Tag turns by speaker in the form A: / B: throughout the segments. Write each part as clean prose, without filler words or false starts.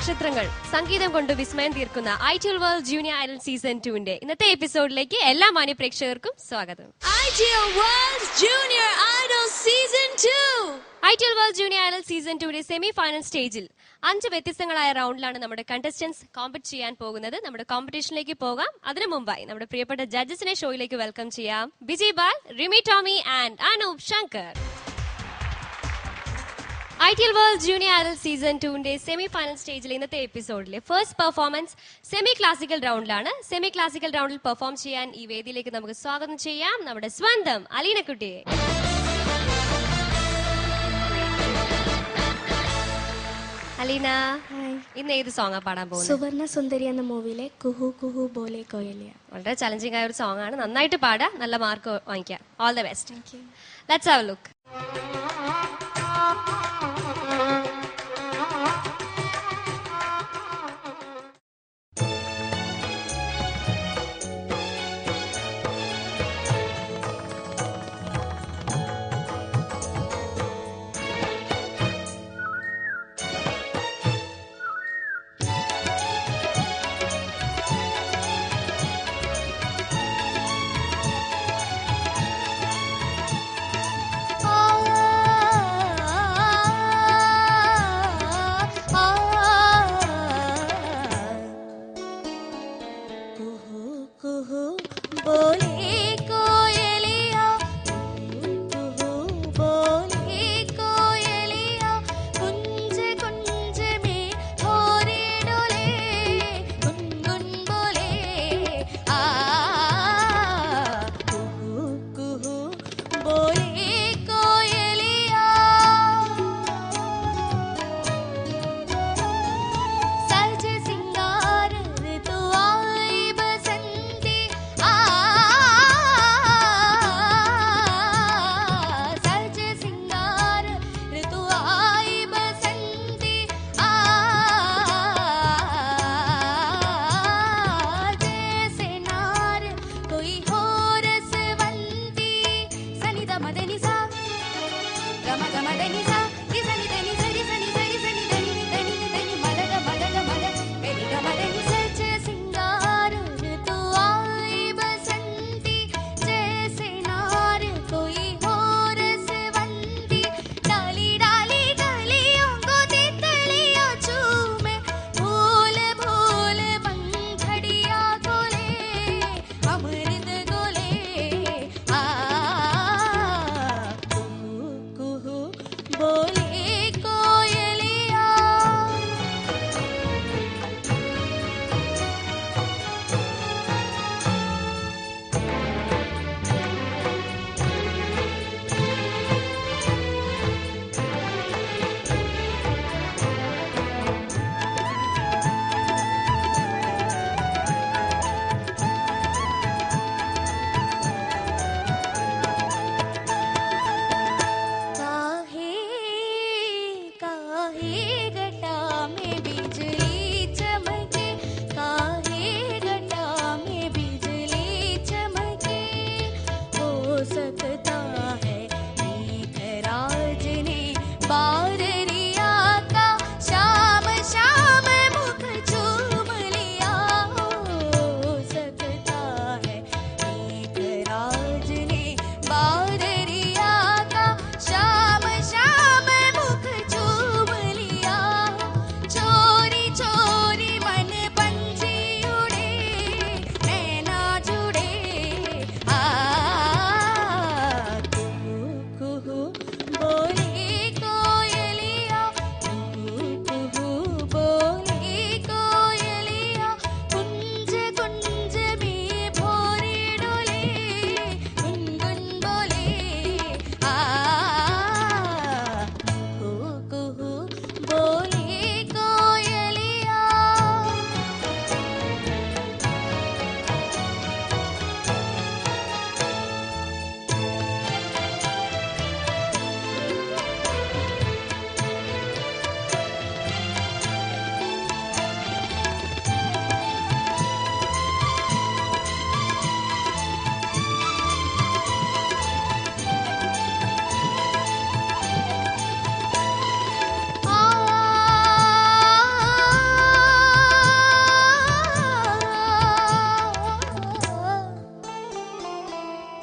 A: നക്ഷത്രങ്ങൾ സംഗീതം കൊണ്ട് വിസ്മയം തീർക്കുന്ന ideal world junior idol season 2 ഇന്നത്തെ എപ്പിസോഡിലേക്ക് എല്ലാ മാന്യ പ്രേക്ഷകർക്കും സ്വാഗതം.
B: Ideal world junior idol season 2
A: ideal world junior idol season 2 semi final സ്റ്റേജിൽ 5 വ്യത്യസ്തങ്ങളായ റൗണ്ടിലാണ് നമ്മുടെ കണ്ടസ്റ്റന്റ്സ് കോമ്പറ്റ് ചെയ്യാൻ പോകുന്നത്. നമ്മുടെ കോമ്പറ്റീഷനിലേക്ക് പോകാം. അതിനു മുമ്പായി നമ്മുടെ പ്രിയപ്പെട്ട ജഡ്ജസിനെ ഷോയിലേക്ക് വെൽക്കം ചെയ്യാം. Vijay Bal, Rimi Tomy and Anoop Shankar. Ideal world junior idol season 2 semi final സ്റ്റേജിൽ ഇന്നത്തെ എപ്പിസോഡിലെ ഫസ്റ്റ് പെർഫോമൻസ് സെമി ക്ലാസിക്കൽ റൗണ്ടിലാണ്. സെമി ക്ലാസിക്കൽ റൗണ്ടിൽ പെർഫോം ചെയ്യാൻ ഈ വേദിയിലേക്ക് നമുക്ക് സ്വാഗതം ചെയ്യാം നമ്മുടെ സ്വന്തം അലീനക്കുട്ടിയെ. അലീന, ഇന്ന് ഏത് സോങ്ങാ പാടാൻ പോകുന്നത്?
C: സുവർണ സുന്ദരി എന്ന മൂവിയിലെ കുഹു കുഹു ബോലെ കോയലിയ.
A: വളരെ ചലഞ്ചിങ് ആയ ഒരു സോങ് ആണ്. നന്നായിട്ട് പാടുക, നല്ല മാർക്ക് വാങ്ങിക്കുക. All the best. Let's have A look.
C: Oh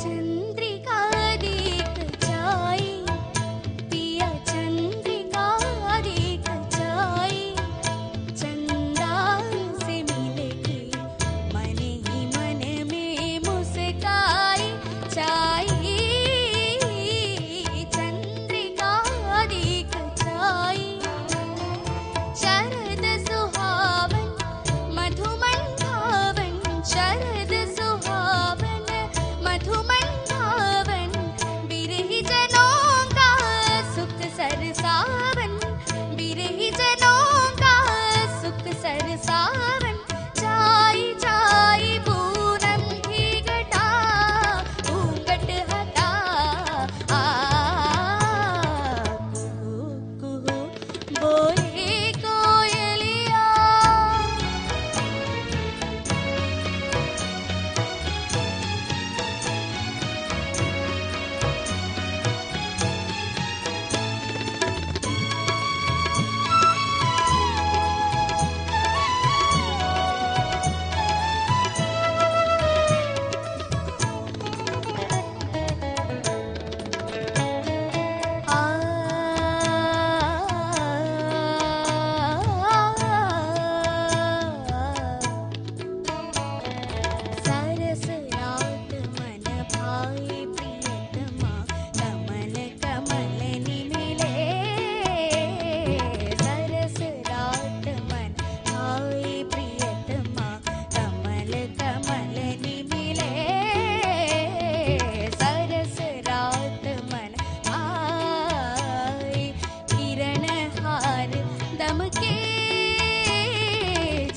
C: Chandrika देख जाई, पिया चंद्रिका देख जाई, चंदा से मिल के मन ही मन में मुस्काई जाई, चंद्रिका देख जाई। शरद सुहावन मधुमन भावन, शरद सुहावन मधुमन भावन, बिरही जनों का सुख सरसावन, बिरही जनों का सुख सरसावन, जाई जाई पूनम की घटा, घूंघट हटा, कुहू कुहू बोले कोयलिया। सरस रात मन भाई प्रियतमा, कमल कमल निमिले, सरस रात मन भाई प्रियतमा, कमल कमल निमिले, सरस रात मन भाई, किरण हार दमके,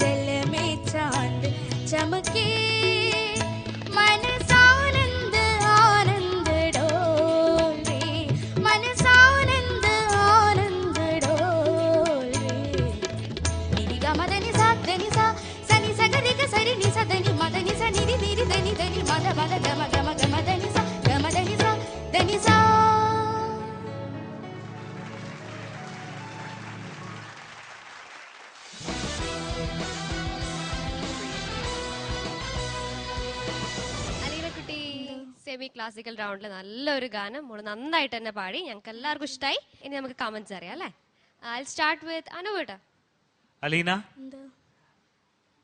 C: जल में चांद चमके, मन सानंद आनंद डोले, मन सानंद आनंद डोले। निरी ग मदनि सा धनि सा सनि स ग रि ग सरि नि सा धनि मदनि सा निरि निरि धनि धनि मद मद गम गम गम धनि सा गम धनि सा धनि सा।
A: അലീന കുട്ടി സെമി ക്ലാസിക്കൽ റൗണ്ടിൽ നല്ലൊരു ഗാനം മോള് നന്നായിട്ട് തന്നെ പാടി, ഞങ്ങൾക്ക് എല്ലാവർക്കും ഇഷ്ടമായി. ഇനി നമുക്ക് കമന്റ്സ് അറിയാം അല്ലേ? ഐ സ്റ്റാർട്ട് വിത്ത് അനുവേട്ട.
D: അലീന,
C: എന്താ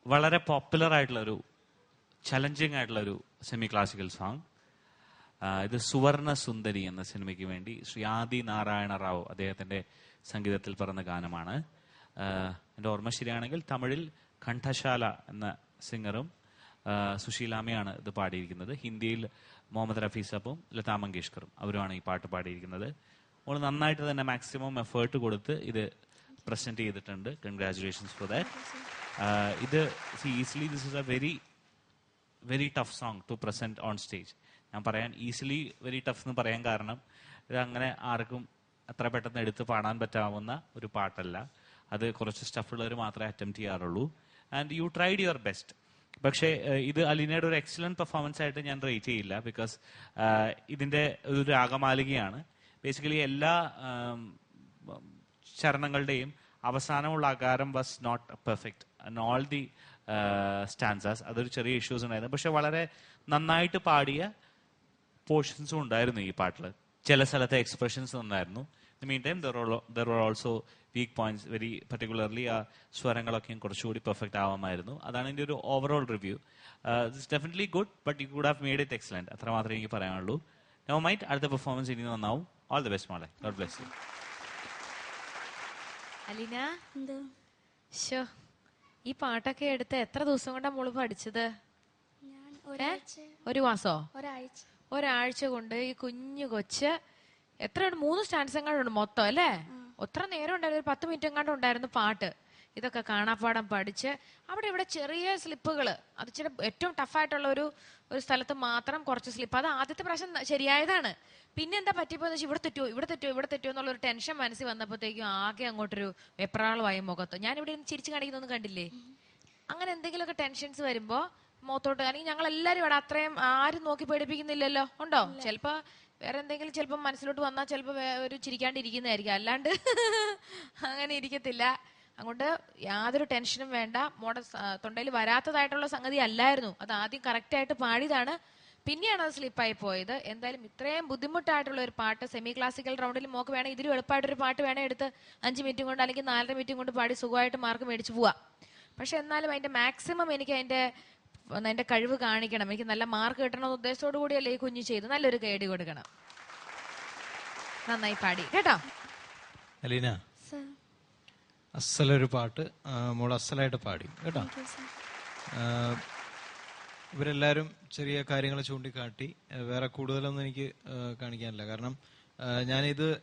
D: വളരെ പോപ്പുലർ ആയിട്ടുള്ളൊരു ചലഞ്ചിങ് ആയിട്ടുള്ളൊരു സെമി ക്ലാസിക്കൽ സോങ്. ഇത് സുവർണ സുന്ദരി എന്ന സിനിമയ്ക്ക് വേണ്ടി ശ്രീ ആദി നാരായണ റാവു അദ്ദേഹത്തിന്റെ സംഗീതത്തിൽ പറഞ്ഞ ഗാനമാണ്. എൻ്റെ ഓർമ്മ ശരിയാണെങ്കിൽ തമിഴിൽ കണ്ഠശാല എന്ന സിംഗറും സുശീലാമയാണ് ഇത് പാടിയിരിക്കുന്നത്. ഹിന്ദിയിൽ മുഹമ്മദ് റഫീ സാബും ലതാ മങ്കേഷ്കറും അവരുമാണ് ഈ പാട്ട് പാടിയിരിക്കുന്നത്. അവൾ നന്നായിട്ട് തന്നെ മാക്സിമം എഫേർട്ട് കൊടുത്ത് ഇത് പ്രസന്റ് ചെയ്തിട്ടുണ്ട്. Congratulations for that. ഇത് easily this is a very very tough song to present on stage. ഞാൻ പറയാൻ ഈസിലി വെരി ടഫ് എന്ന് പറയാൻ കാരണം ഇത് അങ്ങനെ ആർക്കും അത്ര പെട്ടെന്ന് എടുത്ത് പാടാൻ പറ്റാവുന്ന ഒരു പാട്ടല്ല. അത് കുറച്ച് സ്റ്റഫുള്ളവർ മാത്രമേ അറ്റംപ്റ്റ് ചെയ്യാറുള്ളൂ. And you tried your best. പക്ഷേ ഇത് അലീനയുടെ ഒരു എക്സലന്റ് പെർഫോമൻസ് ആയിട്ട് ഞാൻ റേറ്റ് ചെയ്യില്ല. ബിക്കോസ് ഇതിന്റെ ഒരു രാഗമാലികയാണ്. ബേസിക്കലി എല്ലാ ചരണങ്ങളുടെയും അവസാനമുള്ള ആകാരം was not perfect and all the stanzas. അതൊരു ചെറിയ ഇഷ്യൂസ് ഉണ്ടായിരുന്നു. പക്ഷെ വളരെ നന്നായിട്ട് പാടിയ പോർഷൻസും ഉണ്ടായിരുന്നു ഈ പാട്ടിൽ. ചില സ്ഥലത്തെ എക്സ്പ്രഷൻസ് ഉണ്ടായിരുന്നു. In meantime there were also weak points. Very particularly ആ സ്വരങ്ങളൊക്കെയും കുറച്ചുകൂടി പെർഫെക്റ്റ് ആവാമായിരുന്നു. അതാണ് എൻ്റെ ഒരു overall review. It's definitely good, but you could have made it excellent. അത്ര മാത്രമേ എനിക്ക് പറയാനുള്ളൂ. നോ മൈൻഡ്, അടുത്ത പെർഫോമൻസ് ഇനി നന്നാവും. ഓൾ ദി ബെസ്റ്റ് മോളെ. God bless you.
E: അലീന,
C: എന്താ
E: ശോ, ഈ പാട്ടൊക്കെ എടുത്ത് എത്ര ദിവസം കൊണ്ടാ മോള് പഠിച്ചത്?
C: ഞാൻ ഒരാഴ്ച
E: ഒരു മാസോ?
C: ഒരാഴ്ച
E: കൊണ്ട് ഈ കുഞ്ഞു കൊച്ച് എത്രയുണ്ട്? 3 സ്റ്റാൻഡ്സ് എങ്ങാണ്ടുണ്ട് മൊത്തം അല്ലേ? ഒത്ര നേരം ഉണ്ടായിരുന്നു? 10 മിനിറ്റ് എങ്ങാണ്ടും ഉണ്ടായിരുന്നു പാട്ട്. ഇതൊക്കെ കാണാപ്പാടം പഠിച്ച് അവിടെ ഇവിടെ ചെറിയ സ്ലിപ്പുകള്, അത് ചില ഏറ്റവും ടഫായിട്ടുള്ള ഒരു സ്ഥലത്ത് മാത്രം കുറച്ച് സ്ലിപ്പ്. അത് ആദ്യത്തെ പ്രാവശ്യം ശരിയായതാണ്. പിന്നെ എന്താ പറ്റിപ്പോന്ന് വെച്ചാൽ ഇവിടെ തെറ്റോ എന്നുള്ള ഒരു ടെൻഷൻ മനസ്സിൽ വന്നപ്പോഴത്തേക്കും ആകെ അങ്ങോട്ടൊരു വെപ്രാളമായി മുഖത്ത്. ഞാൻ ഇവിടെ ചിരിച്ചു കാണിക്കുന്നൊന്നും കണ്ടില്ലേ? അങ്ങനെ എന്തെങ്കിലുമൊക്കെ ടെൻഷൻസ് വരുമ്പോ മുഖത്തോട്ട്, അല്ലെങ്കിൽ ഞങ്ങൾ എല്ലാരും ഇവിടെ അത്രയും ആരും നോക്കി പേടിപ്പിക്കുന്നില്ലല്ലോ. ഉണ്ടോ? ചിലപ്പോ വേറെ എന്തെങ്കിലും ചിലപ്പോൾ മനസ്സിലോട്ട് വന്നാൽ ചിലപ്പോൾ ഒരു ചിരിക്കാണ്ടിരിക്കുന്നതായിരിക്കും, അല്ലാണ്ട് അങ്ങനെ ഇരിക്കത്തില്ല. അതുകൊണ്ട് യാതൊരു ടെൻഷനും വേണ്ട. മോടെ തൊണ്ടയിൽ വരാത്തതായിട്ടുള്ള സംഗതി അല്ലായിരുന്നു. അത് ആദ്യം കറക്റ്റ് ആയിട്ട് പാടിയതാണ്. പിന്നെയാണ് അത് സ്ലിപ്പായി പോയത്. എന്തായാലും ഇത്രയും ബുദ്ധിമുട്ടായിട്ടുള്ള ഒരു പാട്ട് സെമി ക്ലാസിക്കൽ റൗണ്ടിൽ മോക്ക് വേണേൽ ഇതിലും എളുപ്പമായിട്ടൊരു പാട്ട് വേണേൽ എടുത്ത് 5 മിനിറ്റും കൊണ്ട് അല്ലെങ്കിൽ 4.5 മിനിറ്റും കൊണ്ട് പാടി സുഖമായിട്ട് മാർക്ക് മേടിച്ചു പോവാം. പക്ഷെ എന്നാലും അതിന്റെ മാക്സിമം എനിക്ക് അതിന്റെ കഴിവ് കാണിക്കണം, എനിക്ക് നല്ല മാർക്ക് കിട്ടണമെന്ന ഉദ്ദേശത്തോടു കൂടിയല്ലേ ഈ കുഞ്ഞ് ചെയ്ത്. നല്ലൊരു കൈയടി കൊടുക്കണം. നന്നായി പാടി കേട്ടോ.
F: അലീന, അസലൊരു പാട്ട് മോൾ അസലായിട്ട് പാടി കേട്ടോ. ഇവരെല്ലാവരും ചെറിയ കാര്യങ്ങൾ ചൂണ്ടിക്കാട്ടി, വേറെ കൂടുതലൊന്നും എനിക്ക് കാണിക്കാനില്ല. കാരണം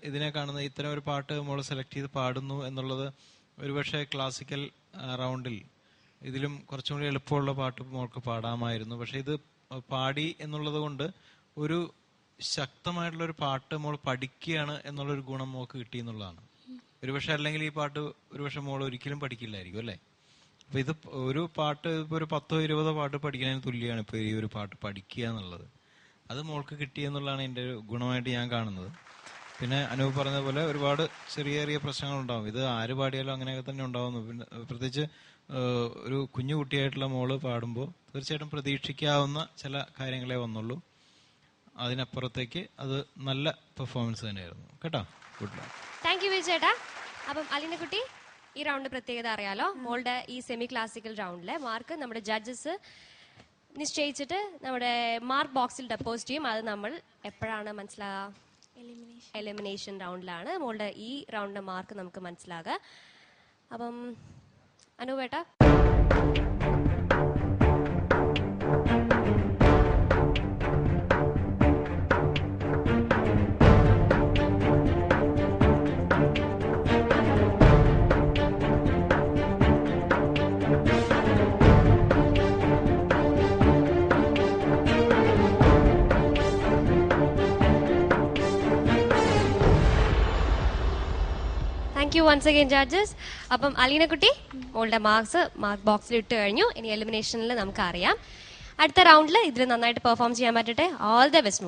F: ഇതിനെ കാണുന്ന ഇത്തരം ഒരു പാട്ട് മോൾ സെലക്ട് ചെയ്ത് പാടുന്നു എന്നുള്ളത് ഒരുപക്ഷെ ക്ലാസിക്കൽ റൗണ്ടിൽ ഇതിലും കുറച്ചും കൂടി എളുപ്പമുള്ള പാട്ട് മോൾക്ക് പാടാമായിരുന്നു. പക്ഷെ ഇത് പാടി എന്നുള്ളത് കൊണ്ട് ഒരു ശക്തമായിട്ടുള്ളൊരു പാട്ട് മോൾ പഠിക്കുകയാണ് എന്നുള്ളൊരു ഗുണം മോൾക്ക് കിട്ടി എന്നുള്ളതാണ്. ഒരുപക്ഷെ അല്ലെങ്കിൽ ഈ പാട്ട് ഒരുപക്ഷെ മോൾ ഒരിക്കലും പഠിക്കില്ലായിരിക്കും അല്ലേ. അപ്പൊ ഇത് ഒരു പാട്ട് ഇപ്പൊ ഒരു 10-20 പാട്ട് പഠിക്കുന്നതിന് തുല്യമാണ് ഇപ്പൊ ഈ ഒരു പാട്ട് പഠിക്കുക എന്നുള്ളത്. അത് മോൾക്ക് കിട്ടിയെന്നുള്ളതാണ് എൻ്റെ ഒരു ഗുണമായിട്ട് ഞാൻ കാണുന്നത്. പിന്നെ അനൂപ് പറഞ്ഞ പോലെ ഒരുപാട് ചെറിയ ചെറിയ പ്രശ്നങ്ങളുണ്ടാവും. ഇത് ആര് പാടിയാലും അങ്ങനെയൊക്കെ തന്നെ ഉണ്ടാവുന്നു. പിന്നെ പ്രത്യേകിച്ച് ഒരു കുഞ്ഞു കുട്ടിയായിട്ടുള്ള മോള് പാടുമ്പോൾ തീർച്ചയായിട്ടും പ്രതീക്ഷിക്കാവുന്ന ചില കാര്യങ്ങളെ വന്നുള്ളൂ. അതിനപ്പുറത്തേക്ക് അത് നല്ല പെർഫോമൻസ് തന്നെയായിരുന്നു കേട്ടോ. Good luck.
A: താങ്ക് യു വിജയേട്ടാ. അപ്പം അലീന കുട്ടി, ഈ റൗണ്ട് പ്രത്യേകത അറിയാലോ. മോളുടെ ഈ സെമി ക്ലാസിക്കൽ റൗണ്ടിലെ മാർക്ക് നമ്മുടെ ജഡ്ജസ് നിശ്ചയിച്ചിട്ട് നമ്മുടെ മാർക്ക് ബോക്സിൽ ഡെപ്പോസിറ്റ് ചെയ്യും. അത് നമ്മൾ എപ്പോഴാണ് മനസ്സിലാകുക? എലിമിനേഷൻ റൗണ്ടിലാണ് മോളുടെ ഈ റൗണ്ടിന്റെ മാർക്ക് നമുക്ക് മനസ്സിലാകുക. അപ്പം അനൂപേട്ടാ, thank you once again judges. അപ്പം അലീന കുട്ടി മോളുടെ മാർക്ക് ബോക്സിൽ ഇട്ട് കഴിഞ്ഞു. ഇനി എലിമിനേഷനിൽ നമുക്ക് അറിയാം. അടുത്ത റൗണ്ടിൽ ഇതിൽ നന്നായിട്ട് പെർഫോം ചെയ്യാൻ പറ്റട്ടെ. All the best.